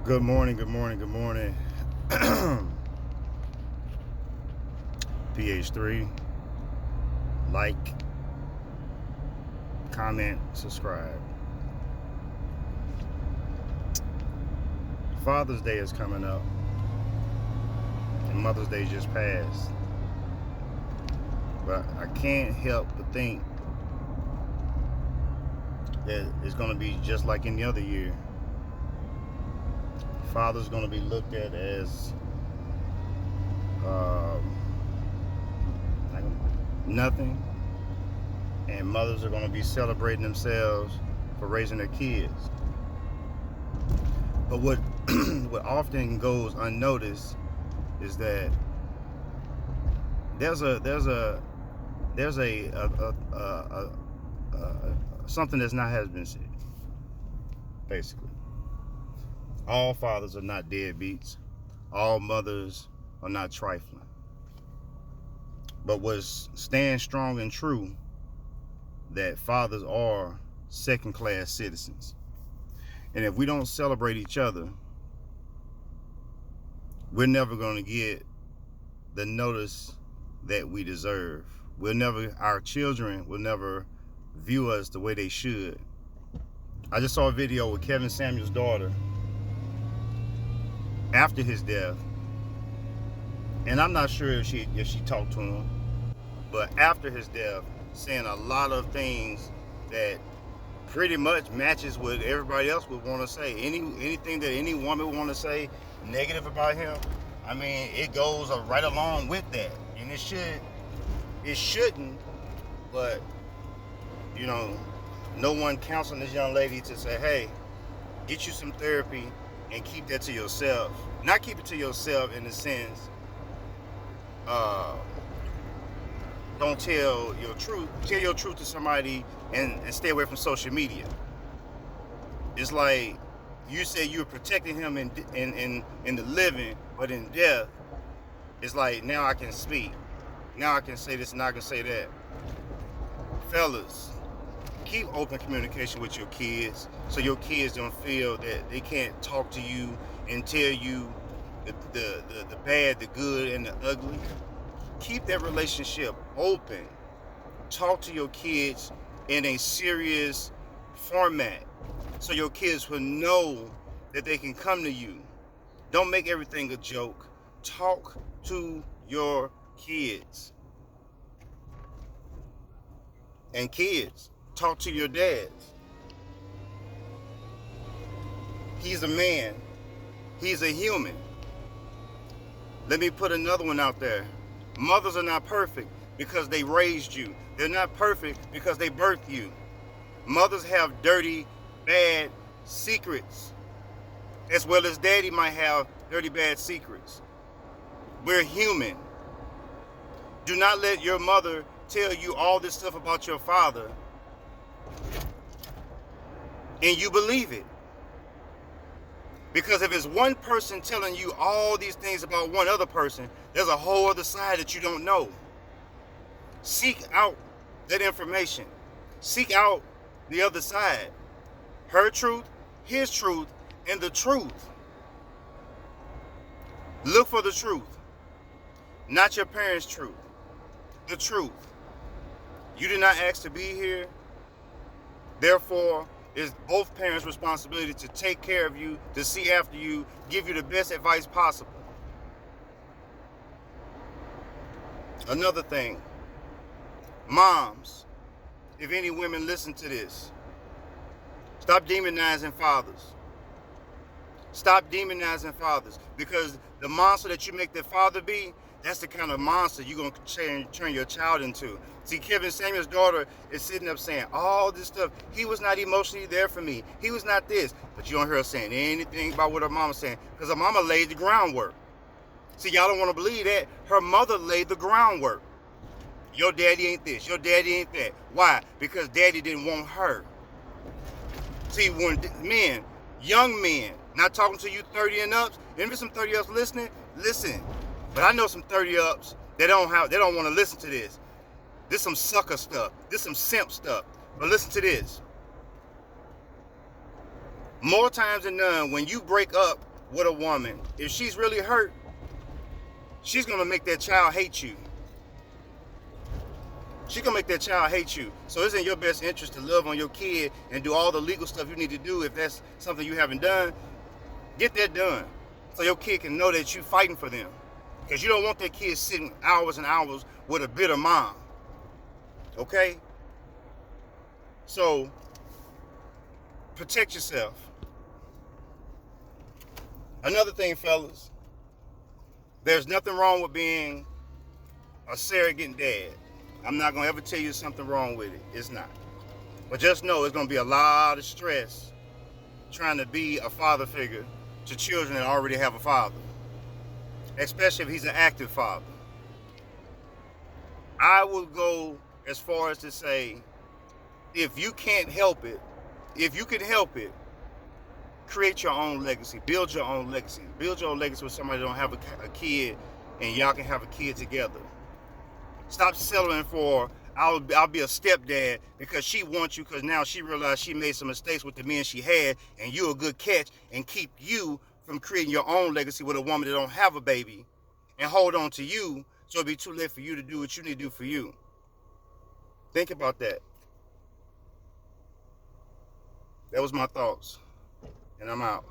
Good morning, good morning, good morning. PH3, like, comment, subscribe. Father's Day is coming up, and Mother's Day just passed. But I can't help but think that it's going to be just like any other year. Father's going to be looked at as like nothing, and mothers are going to be celebrating themselves for raising their kids. But what what often goes unnoticed is that there's something that's not has been said. Basically, all fathers are not deadbeats. All mothers are not trifling. But what stands strong and true, that fathers are second-class citizens. And if we don't celebrate each other, we're never going to get the notice that we deserve. Our children will never view us the way they should. I just saw a video with Kevin Samuels' daughter after his death, and I'm not sure if she talked to him, but after his death, saying a lot of things that pretty much matches what everybody else would want to say. Anything that any woman would want to say negative about him, I mean, it goes right along with that, and it shouldn't, but you know, no one counseling this young lady to say, hey, get you some therapy and keep that to yourself. Not keep it to yourself in the sense, don't tell your truth. Tell your truth to somebody and stay away from social media. It's like you say you're protecting him in the living, but in death, it's like, now I can speak. Now I can say this and I can say that. Fellas, keep open communication with your kids so your kids don't feel that they can't talk to you and tell you the bad, the good, and the ugly. Keep that relationship open. Talk to your kids in a serious format so your kids will know that they can come to you. Don't make everything a joke. Talk to your kids. And kids, talk to your dads. He's a man. He's a human. Let me put another one out there. Mothers are not perfect because they raised you. They're not perfect because they birthed you. Mothers have dirty, bad secrets, as well as daddy might have dirty, bad secrets. We're human. Do not let your mother tell you all this stuff about your father and you believe it. Because if it's one person telling you all these things about one other person, there's a whole other side that you don't know. Seek out that information. Seek out the other side. Her truth, his truth, and the truth. Look for the truth. Not your parents' truth. The truth. You did not ask to be here. Therefore, it's both parents' responsibility to take care of you, to see after you, give you the best advice possible. Another thing, moms, if any women listen to this, stop demonizing fathers. Stop demonizing fathers, because the monster that you make their father be, that's the kind of monster you're going to turn your child into. See, Kevin Samuels' daughter is sitting up saying all this stuff. He was not emotionally there for me. He was not this. But you don't hear her saying anything about what her mama's saying, because her mama laid the groundwork. See, y'all don't want to believe that. Her mother laid the groundwork. Your daddy ain't this. Your daddy ain't that. Why? Because daddy didn't want her. See, when men, young men, not talking to you 30 and ups, and if there's some 30 ups listening, listen. But I know some 30 ups that don't want to listen to this. This some sucker stuff. This some simp stuff. But listen to this. More times than none, when you break up with a woman, if she's really hurt, she's gonna make that child hate you. She's gonna make that child hate you. So it's in your best interest to love on your kid and do all the legal stuff you need to do. If that's something you haven't done, get that done. So your kid can know that you're fighting for them. Because you don't want that kid sitting hours and hours with a bitter mom. Okay? So, protect yourself. Another thing, fellas, there's nothing wrong with being a surrogate dad. I'm not going to ever tell you something wrong with it. It's not. But just know it's going to be a lot of stress trying to be a father figure to children that already have a father. Especially if he's an active father. I would go as far as to say, if you can't help it, if you can help it, create your own legacy. Build your own legacy. Build your own legacy with somebody that don't have a kid and y'all can have a kid together. Stop settling for, I'll be a stepdad because she wants you, because now she realized she made some mistakes with the men she had and you're a good catch, and keep you from creating your own legacy with a woman that don't have a baby and hold on to you so it'll be too late for you to do what you need to do for you. Think about that. That was my thoughts. And I'm out.